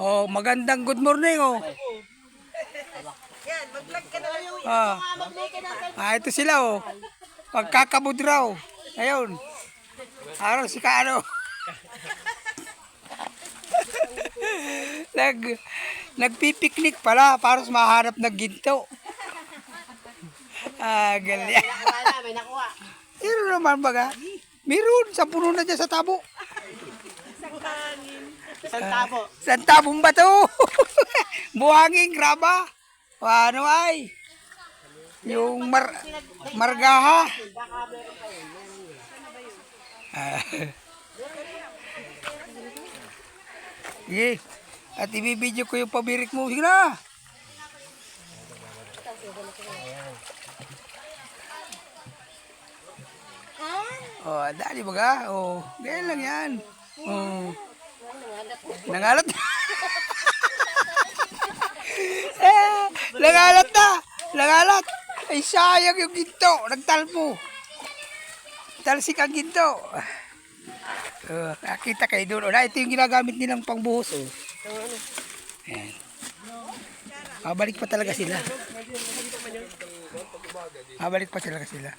Oh, magandang good morning, oh. Yan, mag-vlog ka na lang yung Ito sila, oh. Pagkakabud raw. Ayun. Araw si Kaano. Nagpipiknik pala para sa mahanap ng ginto. Galing. may nakuha. Meron naman baga. Meron sa puno na dyan sa tabo. Isang tabo. Sa tabong bato. Buhangin, graba. Ano ay? Yung margaha. Sige. At ibibidyo ko yung pabirik mo. Sige na. Oh, dali baga. Oh, ganyan lang yan. Oh. Nangalat. Nangalat na. Nangalat. Ay, sayang yung ginto. Nagtalpo. Talsik ang ginto. Nakita kayo doon. Ito yung ginagamit nilang pangbuhos. Oh. Ayan. Babalik pa talaga sila. Babalik pa talaga sila.